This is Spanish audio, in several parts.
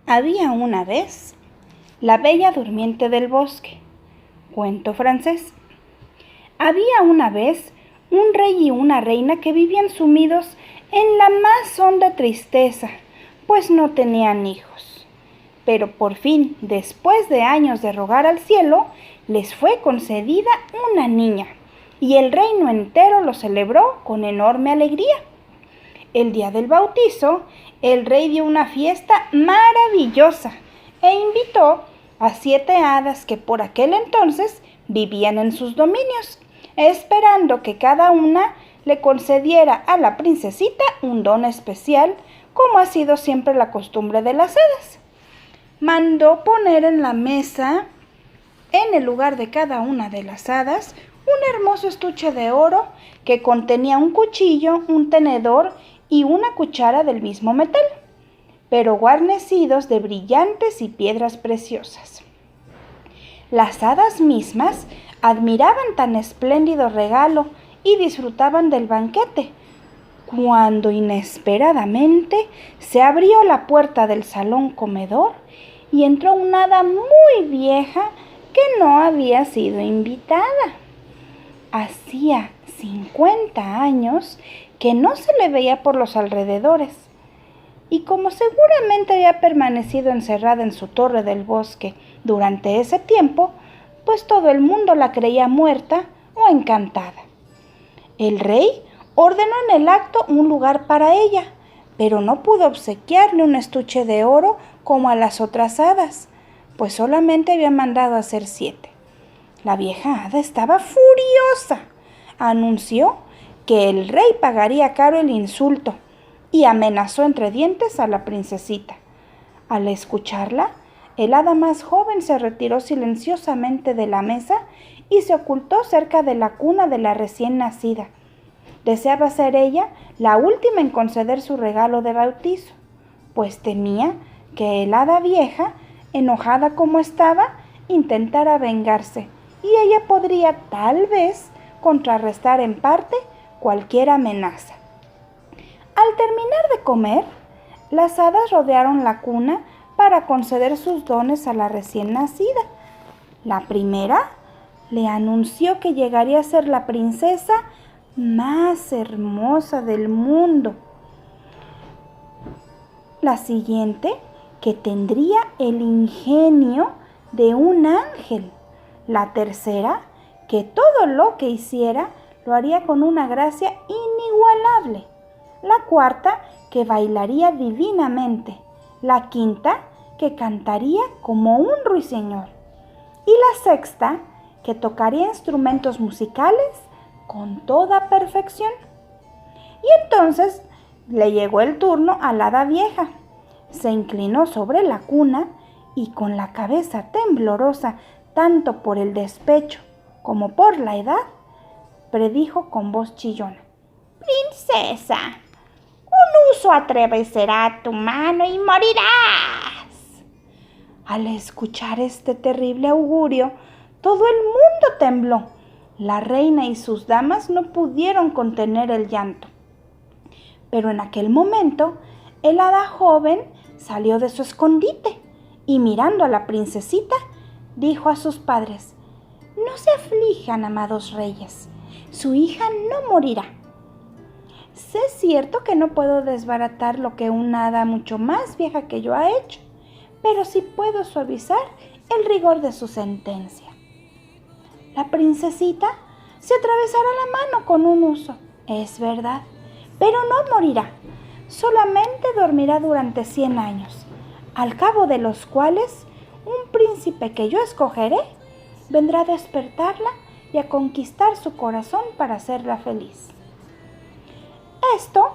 Había una vez la bella durmiente del bosque. Cuento francés. Había una vez un rey y una reina que vivían sumidos en la más honda tristeza, pues no tenían hijos. Pero por fin, después de años de rogar al cielo, les fue concedida una niña, y el reino entero lo celebró con enorme alegría. El día del bautizo, el rey dio una fiesta maravillosa e invitó a 7 hadas que por aquel entonces vivían en sus dominios, esperando que cada una le concediera a la princesita un don especial, como ha sido siempre la costumbre de las hadas. Mandó poner en la mesa, en el lugar de cada una de las hadas, un hermoso estuche de oro que contenía un cuchillo, un tenedor y una cuchara del mismo metal, pero guarnecidos de brillantes y piedras preciosas. Las hadas mismas admiraban tan espléndido regalo y disfrutaban del banquete, cuando inesperadamente se abrió la puerta del salón comedor y entró una hada muy vieja que no había sido invitada. Hacía 50 años que no se le veía por los alrededores, y como seguramente había permanecido encerrada en su torre del bosque durante ese tiempo, pues todo el mundo la creía muerta o encantada. El rey ordenó en el acto un lugar para ella, pero no pudo obsequiarle un estuche de oro como a las otras hadas, pues solamente había mandado hacer 7. La vieja hada estaba furiosa. Anunció que el rey pagaría caro el insulto y amenazó entre dientes a la princesita. Al escucharla, el hada más joven se retiró silenciosamente de la mesa y se ocultó cerca de la cuna de la recién nacida. Deseaba ser ella la última en conceder su regalo de bautizo, pues temía que el hada vieja, enojada como estaba, intentara vengarse, y ella podría tal vez contrarrestar en parte cualquier amenaza. Al terminar de comer, las hadas rodearon la cuna para conceder sus dones a la recién nacida. La primera le anunció que llegaría a ser la princesa más hermosa del mundo. La siguiente, que tendría el ingenio de un ángel. La tercera, que todo lo que hiciera lo haría con una gracia inigualable. La cuarta, que bailaría divinamente. La quinta, que cantaría como un ruiseñor. Y la sexta, que tocaría instrumentos musicales con toda perfección. Y entonces le llegó el turno a la hada vieja. Se inclinó sobre la cuna y con la cabeza temblorosa, tanto por el despecho como por la edad, predijo con voz chillona: «Princesa, un uso atravesará tu mano y morirás». Al escuchar este terrible augurio, todo el mundo tembló. La reina y sus damas no pudieron contener el llanto. Pero en aquel momento, el hada joven salió de su escondite y, mirando a la princesita, dijo a sus padres: «No se aflijan, amados reyes, su hija no morirá. Sé cierto que no puedo desbaratar lo que una hada mucho más vieja que yo ha hecho, pero sí puedo suavizar el rigor de su sentencia. La princesita se atravesará la mano con un uso, es verdad, pero no morirá, solamente dormirá durante 100 años, al cabo de los cuales un príncipe que yo escogeré vendrá a despertarla y a conquistar su corazón para hacerla feliz». Esto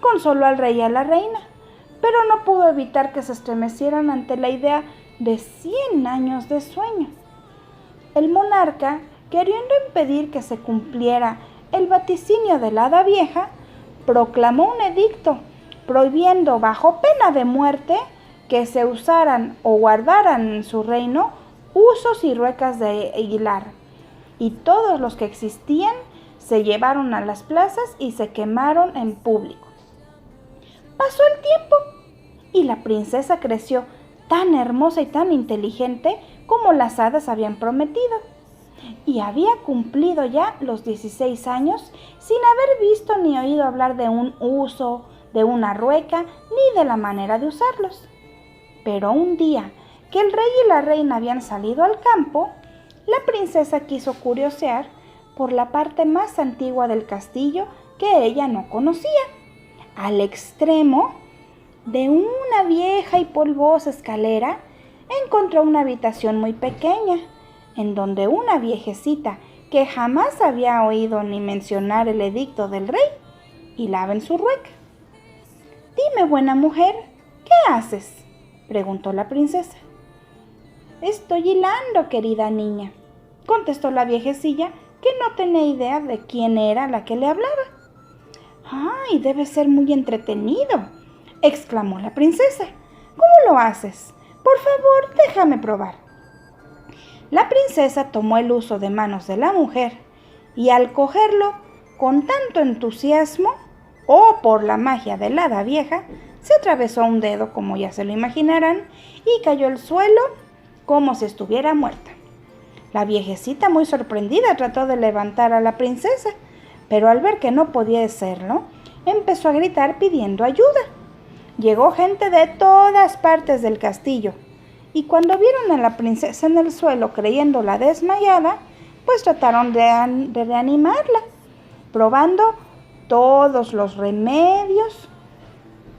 consoló al rey y a la reina, pero no pudo evitar que se estremecieran ante la idea de 100 años de sueño. El monarca, queriendo impedir que se cumpliera el vaticinio de la hada vieja, proclamó un edicto prohibiendo bajo pena de muerte que se usaran o guardaran en su reino usos y ruecas de hilar, y todos los que existían se llevaron a las plazas y se quemaron en público. Pasó el tiempo y la princesa creció tan hermosa y tan inteligente como las hadas habían prometido. Y había cumplido ya los 16 años sin haber visto ni oído hablar de un uso, de una rueca, ni de la manera de usarlos. Pero un día que el rey y la reina habían salido al campo, la princesa quiso curiosear por la parte más antigua del castillo que ella no conocía. Al extremo de una vieja y polvosa escalera encontró una habitación muy pequeña, en donde una viejecita que jamás había oído ni mencionar el edicto del rey hilaba en su rueca. «Dime, buena mujer, ¿qué haces?», preguntó la princesa. «Estoy hilando, querida niña», contestó la viejecilla, que no tenía idea de quién era la que le hablaba. «¡Ay, debe ser muy entretenido!», exclamó la princesa. «¿Cómo lo haces? Por favor, déjame probar». La princesa tomó el huso de manos de la mujer y al cogerlo con tanto entusiasmo, o por la magia de la hada vieja, se atravesó un dedo, como ya se lo imaginarán, y cayó al suelo como si estuviera muerta. La viejecita, muy sorprendida, trató de levantar a la princesa, pero al ver que no podía hacerlo, empezó a gritar pidiendo ayuda. Llegó gente de todas partes del castillo, y cuando vieron a la princesa en el suelo creyéndola desmayada, pues trataron de reanimarla, probando todos los remedios.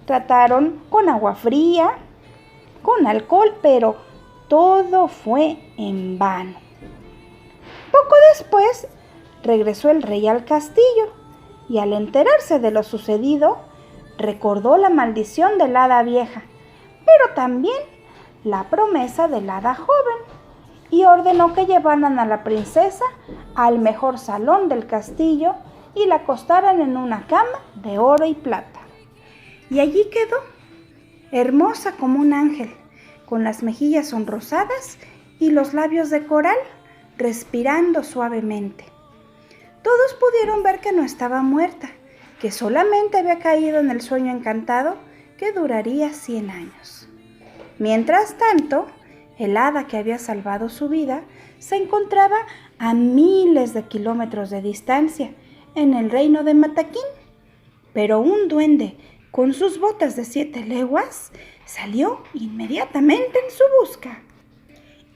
Trataron con agua fría, con alcohol, pero todo fue en vano. Poco después regresó el rey al castillo y al enterarse de lo sucedido, recordó la maldición de la hada vieja, pero también la promesa de la hada joven, y ordenó que llevaran a la princesa al mejor salón del castillo y la acostaran en una cama de oro y plata. Y allí quedó, hermosa como un ángel, con las mejillas sonrosadas y los labios de coral, respirando suavemente. Todos pudieron ver que no estaba muerta, que solamente había caído en el sueño encantado que duraría 100 años. Mientras tanto, el hada que había salvado su vida se encontraba a miles de kilómetros de distancia, en el reino de Mataquín. Pero un duende, con sus botas de 7 leguas, salió inmediatamente en su busca.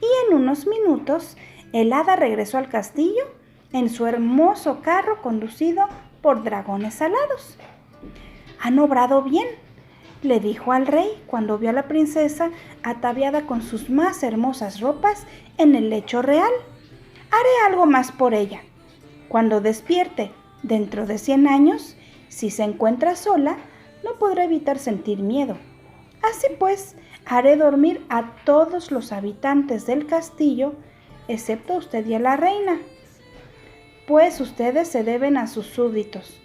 Y en unos minutos, el hada regresó al castillo en su hermoso carro conducido por dragones alados. «Han obrado bien», le dijo al rey cuando vio a la princesa ataviada con sus más hermosas ropas en el lecho real. «Haré algo más por ella. Cuando despierte dentro de 100 años, si se encuentra sola, no podrá evitar sentir miedo. Así pues, haré dormir a todos los habitantes del castillo, excepto a usted y a la reina, pues ustedes se deben a sus súbditos,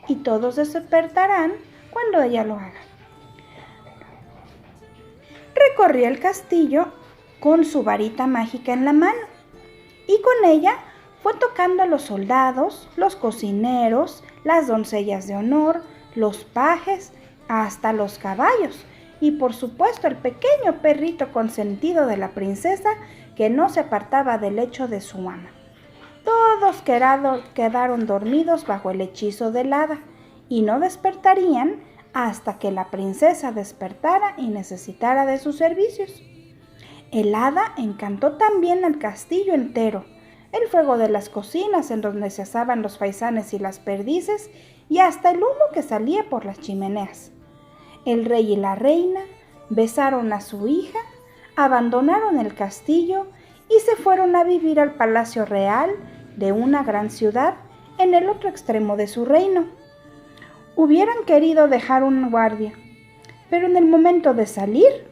y todos despertarán cuando ella lo haga». Recorrió el castillo con su varita mágica en la mano, y con ella fue tocando a los soldados, los cocineros, las doncellas de honor, los pajes, hasta los caballos, y por supuesto el pequeño perrito consentido de la princesa, que no se apartaba del lecho de su ama. Todos quedaron dormidos bajo el hechizo del hada, y no despertarían hasta que la princesa despertara y necesitara de sus servicios. El hada encantó también al castillo entero, el fuego de las cocinas en donde se asaban los faisanes y las perdices, y hasta el humo que salía por las chimeneas. El rey y la reina besaron a su hija, abandonaron el castillo y se fueron a vivir al palacio real de una gran ciudad en el otro extremo de su reino. Hubieran querido dejar un guardia, pero en el momento de salir,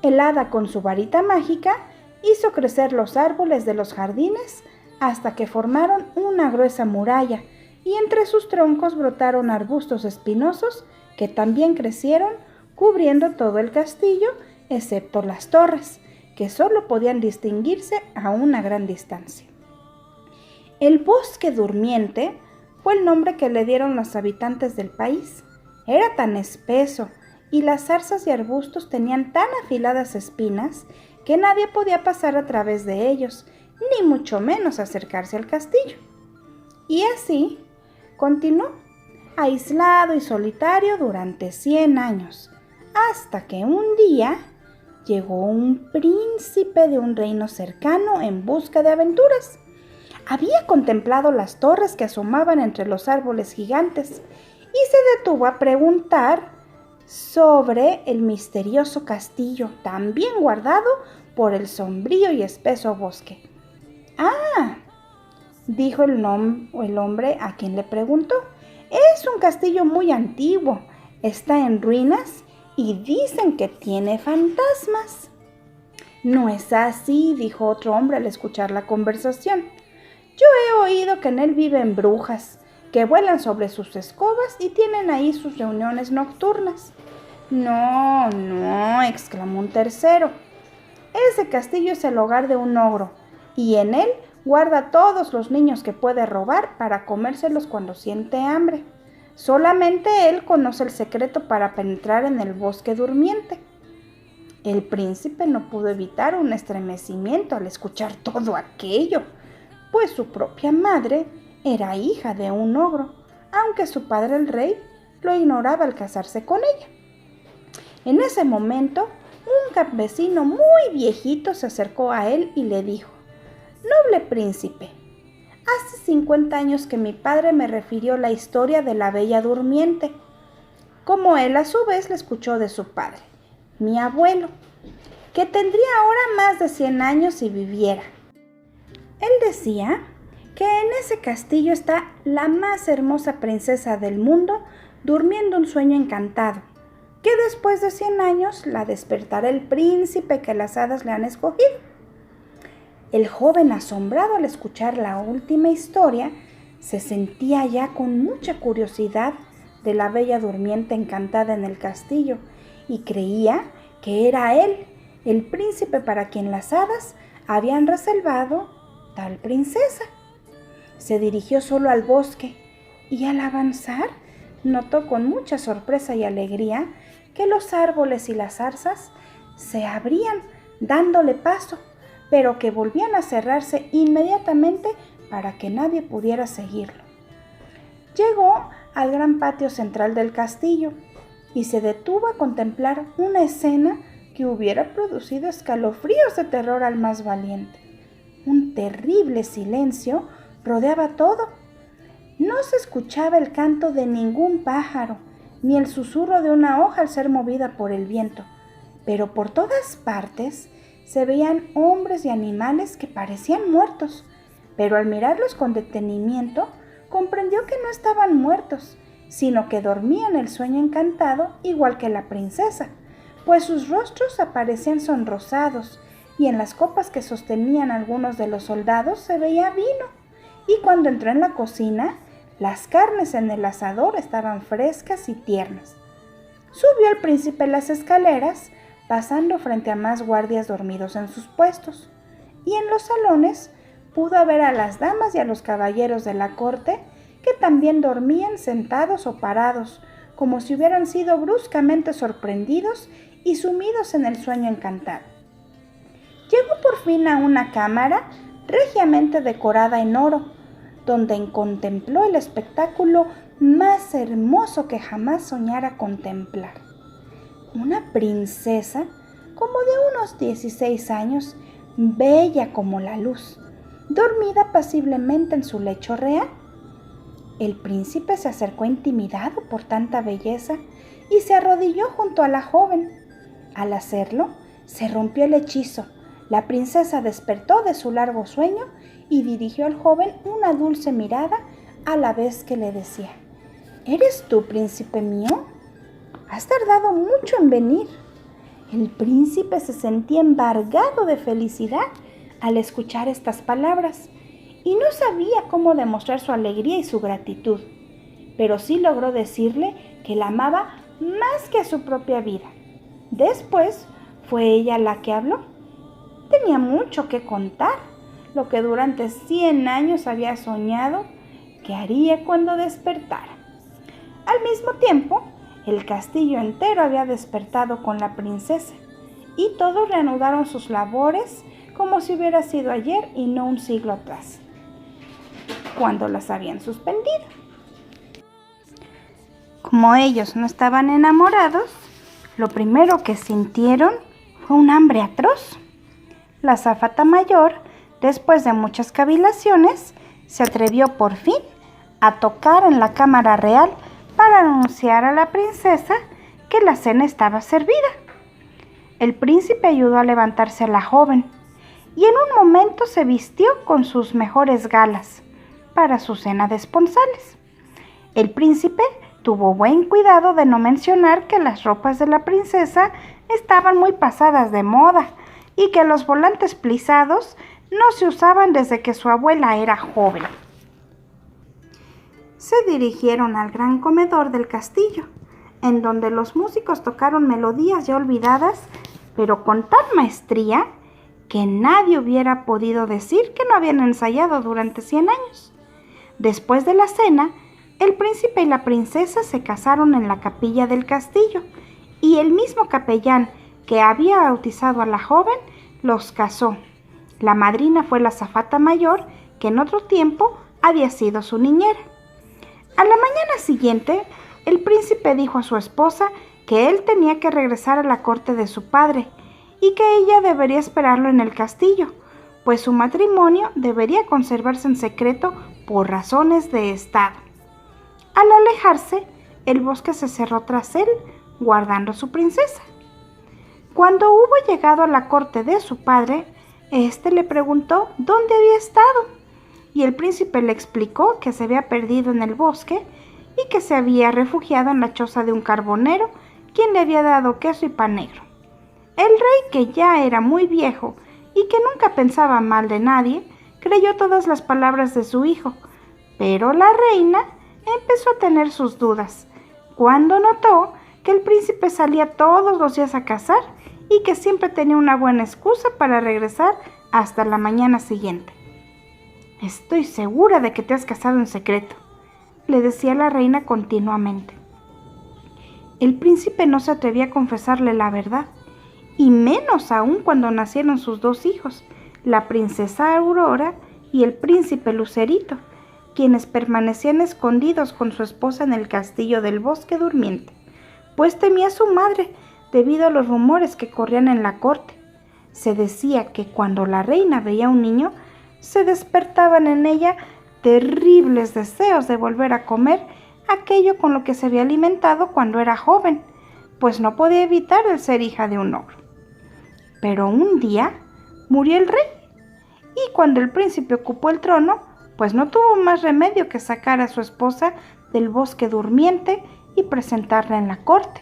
el hada con su varita mágica hizo crecer los árboles de los jardines hasta que formaron una gruesa muralla, y entre sus troncos brotaron arbustos espinosos que también crecieron, cubriendo todo el castillo, excepto las torres, que solo podían distinguirse a una gran distancia. El bosque durmiente fue el nombre que le dieron los habitantes del país. Era tan espeso y las zarzas y arbustos tenían tan afiladas espinas que nadie podía pasar a través de ellos, ni mucho menos acercarse al castillo. Y así continuó, aislado y solitario durante 100 años, hasta que un día llegó un príncipe de un reino cercano en busca de aventuras. Había contemplado las torres que asomaban entre los árboles gigantes y se detuvo a preguntar sobre el misterioso castillo tan bien guardado por el sombrío y espeso bosque. «Ah», dijo el hombre a quien le preguntó, «es un castillo muy antiguo, está en ruinas y dicen que tiene fantasmas». «No es así», dijo otro hombre al escuchar la conversación. «Yo he oído que en él viven brujas, que vuelan sobre sus escobas y tienen ahí sus reuniones nocturnas». «No, no», exclamó un tercero. «Ese castillo es el hogar de un ogro, y en él guarda a todos los niños que puede robar para comérselos cuando siente hambre. Solamente él conoce el secreto para penetrar en el bosque durmiente». El príncipe no pudo evitar un estremecimiento al escuchar todo aquello, pues su propia madre era hija de un ogro, aunque su padre el rey lo ignoraba al casarse con ella. En ese momento, un campesino muy viejito se acercó a él y le dijo: «Noble príncipe, hace 50 años que mi padre me refirió la historia de la Bella Durmiente, como él a su vez le escuchó de su padre, mi abuelo, que tendría ahora más de 100 años si viviera. Él decía que en ese castillo está la más hermosa princesa del mundo durmiendo un sueño encantado, que después de 100 años la despertará el príncipe que las hadas le han escogido». El joven, asombrado al escuchar la última historia, se sentía ya con mucha curiosidad de la bella durmiente encantada en el castillo y creía que era él, el príncipe para quien las hadas habían reservado tal princesa. Se dirigió solo al bosque y al avanzar notó con mucha sorpresa y alegría que los árboles y las zarzas se abrían dándole paso, pero que volvían a cerrarse inmediatamente para que nadie pudiera seguirlo. Llegó al gran patio central del castillo y se detuvo a contemplar una escena que hubiera producido escalofríos de terror al más valiente. Un terrible silencio rodeaba todo. No se escuchaba el canto de ningún pájaro, ni el susurro de una hoja al ser movida por el viento, pero por todas partes se veían hombres y animales que parecían muertos, pero al mirarlos con detenimiento comprendió que no estaban muertos, sino que dormían el sueño encantado igual que la princesa, pues sus rostros aparecían sonrosados y en las copas que sostenían algunos de los soldados se veía vino, y cuando entró en la cocina, las carnes en el asador estaban frescas y tiernas. Subió el príncipe las escaleras, pasando frente a más guardias dormidos en sus puestos, y en los salones pudo ver a las damas y a los caballeros de la corte que también dormían sentados o parados, como si hubieran sido bruscamente sorprendidos y sumidos en el sueño encantado. Llegó por fin a una cámara regiamente decorada en oro, donde contempló el espectáculo más hermoso que jamás soñara contemplar. Una princesa, como de unos 16 años, bella como la luz, dormida apaciblemente en su lecho real. El príncipe se acercó intimidado por tanta belleza y se arrodilló junto a la joven. Al hacerlo, se rompió el hechizo. La princesa despertó de su largo sueño y dirigió al joven una dulce mirada a la vez que le decía: «¿Eres tú, príncipe mío? Has tardado mucho en venir». El príncipe se sentía embargado de felicidad al escuchar estas palabras y no sabía cómo demostrar su alegría y su gratitud, pero sí logró decirle que la amaba más que a su propia vida. Después fue ella la que habló. Tenía mucho que contar, lo que durante 100 años había soñado que haría cuando despertara. Al mismo tiempo, El castillo entero había despertado con la princesa y todos reanudaron sus labores como si hubiera sido ayer y no un siglo atrás, cuando las habían suspendido. Como ellos no estaban enamorados, lo primero que sintieron fue un hambre atroz. La azafata mayor, después de muchas cavilaciones, se atrevió por fin a tocar en la cámara real para anunciar a la princesa que la cena estaba servida. El príncipe ayudó a levantarse a la joven y en un momento se vistió con sus mejores galas para su cena de esponsales. El príncipe tuvo buen cuidado de no mencionar que las ropas de la princesa estaban muy pasadas de moda y que los volantes plisados no se usaban desde que su abuela era joven. Se dirigieron al gran comedor del castillo, en donde los músicos tocaron melodías ya olvidadas, pero con tal maestría que nadie hubiera podido decir que no habían ensayado durante 100 años. Después de la cena, el príncipe y la princesa se casaron en la capilla del castillo, y el mismo capellán que había bautizado a la joven los casó. La madrina fue la azafata mayor, que en otro tiempo había sido su niñera. A la mañana siguiente, el príncipe dijo a su esposa que él tenía que regresar a la corte de su padre y que ella debería esperarlo en el castillo, pues su matrimonio debería conservarse en secreto por razones de estado. Al alejarse, el bosque se cerró tras él, guardando a su princesa. Cuando hubo llegado a la corte de su padre, éste le preguntó dónde había estado, y el príncipe le explicó que se había perdido en el bosque y que se había refugiado en la choza de un carbonero, quien le había dado queso y pan negro. El rey, que ya era muy viejo y que nunca pensaba mal de nadie, creyó todas las palabras de su hijo, pero la reina empezó a tener sus dudas cuando notó que el príncipe salía todos los días a cazar y que siempre tenía una buena excusa para regresar hasta la mañana siguiente. «Estoy segura de que te has casado en secreto», le decía la reina continuamente. El príncipe no se atrevía a confesarle la verdad, y menos aún cuando nacieron sus dos hijos, la princesa Aurora y el príncipe Lucerito, quienes permanecían escondidos con su esposa en el castillo del Bosque Durmiente, pues temía a su madre debido a los rumores que corrían en la corte. Se decía que cuando la reina veía a un niño, se despertaban en ella terribles deseos de volver a comer aquello con lo que se había alimentado cuando era joven, pues no podía evitar el ser hija de un ogro. Pero un día murió el rey, y cuando el príncipe ocupó el trono, pues no tuvo más remedio que sacar a su esposa del Bosque Durmiente y presentarla en la corte,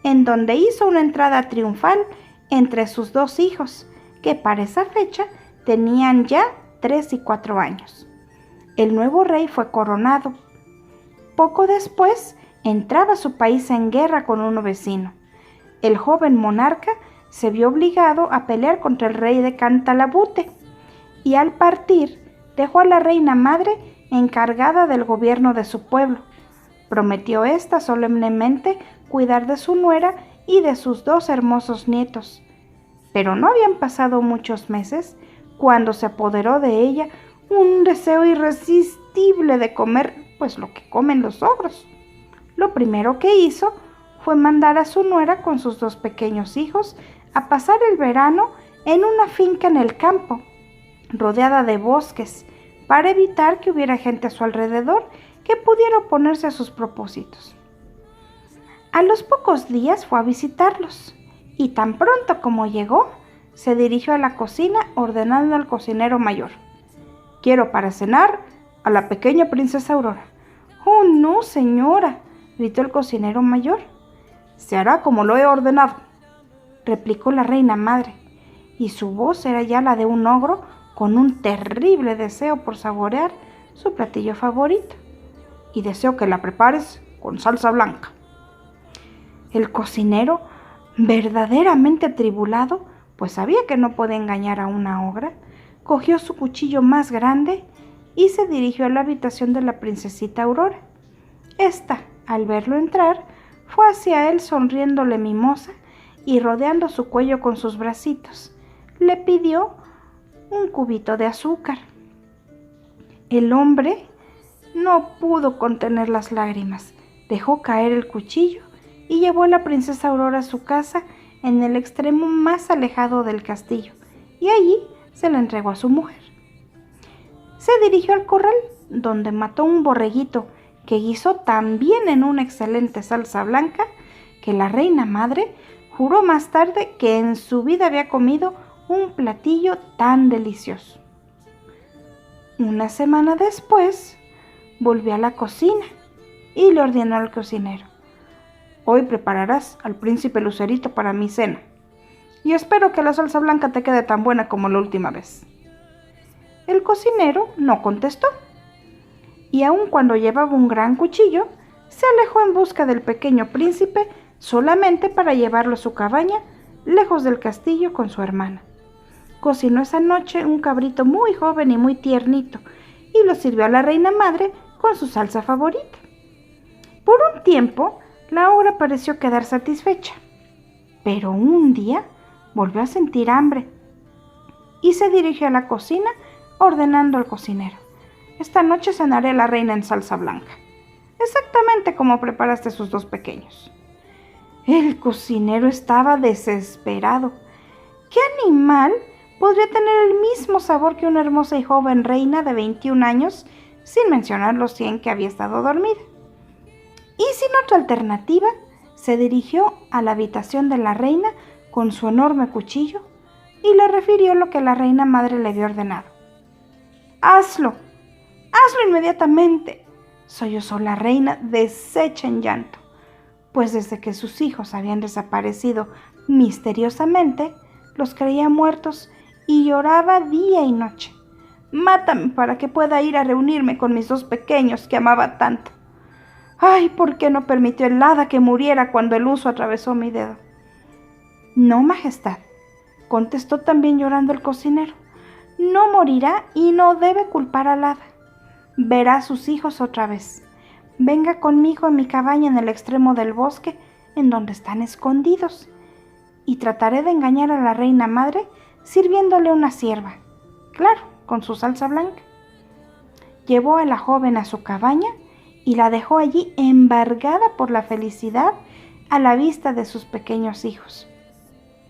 en donde hizo una entrada triunfal entre sus dos hijos, que para esa fecha tenían ya 3 y 4 años. El nuevo rey fue coronado. Poco después entraba su país en guerra con uno vecino. El joven monarca se vio obligado a pelear contra el rey de Cantalabute y al partir dejó a la reina madre encargada del gobierno de su pueblo. Prometió ésta solemnemente cuidar de su nuera y de sus 2 hermosos nietos. Pero no habían pasado muchos meses cuando se apoderó de ella un deseo irresistible de comer, pues lo que comen los ogros. Lo primero que hizo fue mandar a su nuera con sus 2 pequeños hijos a pasar el verano en una finca en el campo, rodeada de bosques, para evitar que hubiera gente a su alrededor que pudiera oponerse a sus propósitos. A los pocos días fue a visitarlos, y tan pronto como llegó, se dirigió a la cocina ordenando al cocinero mayor: «Quiero para cenar a la pequeña princesa Aurora». «Oh, no, señora», gritó el cocinero mayor. «Se hará como lo he ordenado», replicó la reina madre, y su voz era ya la de un ogro con un terrible deseo por saborear su platillo favorito. «Y deseo que la prepares con salsa blanca». El cocinero, verdaderamente atribulado, pues sabía que no podía engañar a una ogra, cogió su cuchillo más grande y se dirigió a la habitación de la princesita Aurora. Esta, al verlo entrar, fue hacia él sonriéndole mimosa y rodeando su cuello con sus bracitos. Le pidió un cubito de azúcar. El hombre no pudo contener las lágrimas, dejó caer el cuchillo y llevó a la princesa Aurora a su casa en el extremo más alejado del castillo, y allí se la entregó a su mujer. Se dirigió al corral, donde mató un borreguito que guisó tan bien en una excelente salsa blanca que la reina madre juró más tarde que en su vida había comido un platillo tan delicioso. Una semana después, volvió a la cocina y le ordenó al cocinero: «Hoy prepararás al príncipe Lucerito para mi cena, y espero que la salsa blanca te quede tan buena como la última vez». El cocinero no contestó, y aun cuando llevaba un gran cuchillo, se alejó en busca del pequeño príncipe solamente para llevarlo a su cabaña, lejos del castillo con su hermana. Cocinó esa noche un cabrito muy joven y muy tiernito, y lo sirvió a la reina madre con su salsa favorita. Por un tiempo, la ogra pareció quedar satisfecha, pero un día volvió a sentir hambre y se dirigió a la cocina ordenando al cocinero: «Esta noche cenaré a la reina en salsa blanca, exactamente como preparaste sus dos pequeños». El cocinero estaba desesperado. ¿Qué animal podría tener el mismo sabor que una hermosa y joven reina de 21 años, sin mencionar los 100 que había estado dormida? Y sin otra alternativa, se dirigió a la habitación de la reina con su enorme cuchillo y le refirió lo que la reina madre le había ordenado. «Hazlo, hazlo inmediatamente», sollozó la reina, deshecha en llanto, pues desde que sus hijos habían desaparecido misteriosamente, los creía muertos y lloraba día y noche. «Mátame para que pueda ir a reunirme con mis dos pequeños que amaba tanto. ¡Ay, por qué no permitió el hada que muriera cuando el huso atravesó mi dedo!». «No, majestad», contestó también llorando el cocinero, «no morirá y no debe culpar al hada. Verá a sus hijos otra vez. Venga conmigo a mi cabaña en el extremo del bosque, en donde están escondidos, y trataré de engañar a la reina madre sirviéndole una cierva, claro, con su salsa blanca». Llevó a la joven a su cabaña y la dejó allí embargada por la felicidad a la vista de sus pequeños hijos,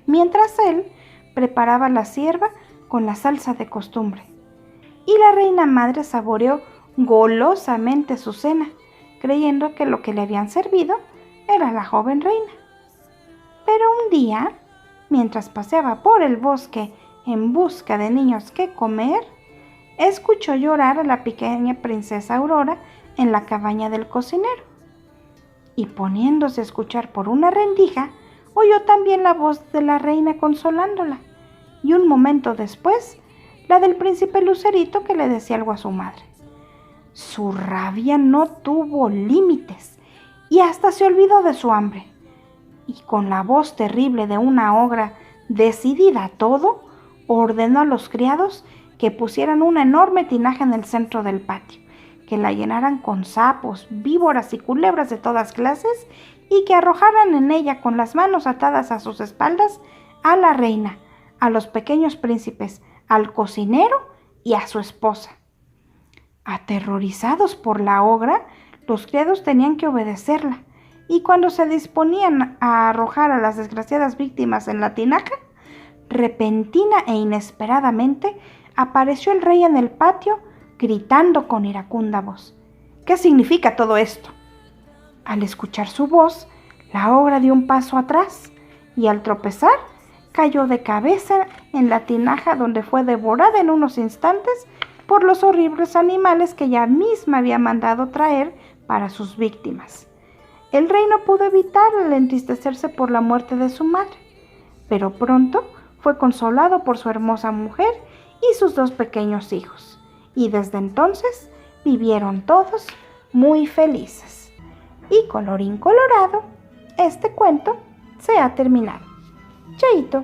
mientras él preparaba la cierva con la salsa de costumbre. Y la reina madre saboreó golosamente su cena, creyendo que lo que le habían servido era la joven reina. Pero un día, mientras paseaba por el bosque en busca de niños que comer, escuchó llorar a la pequeña princesa Aurora en la cabaña del cocinero. Y poniéndose a escuchar por una rendija, oyó también la voz de la reina consolándola, y un momento después, la del príncipe Lucerito, que le decía algo a su madre. Su rabia no tuvo límites y hasta se olvidó de su hambre. Y con la voz terrible de una ogra decidida a todo, ordenó a los criados que pusieran una enorme tinaja en el centro del patio, que la llenaran con sapos, víboras y culebras de todas clases y que arrojaran en ella con las manos atadas a sus espaldas a la reina, a los pequeños príncipes, al cocinero y a su esposa. Aterrorizados por la ogra, los criados tenían que obedecerla, y cuando se disponían a arrojar a las desgraciadas víctimas en la tinaja, repentina e inesperadamente apareció el rey en el patio, gritando con iracunda voz: «¿Qué significa todo esto?». Al escuchar su voz, la ogra dio un paso atrás y al tropezar cayó de cabeza en la tinaja, donde fue devorada en unos instantes por los horribles animales que ella misma había mandado traer para sus víctimas. El rey no pudo evitar el entristecerse por la muerte de su madre, pero pronto fue consolado por su hermosa mujer y sus dos pequeños hijos, y desde entonces vivieron todos muy felices. Y colorín colorado, este cuento se ha terminado. Chaito.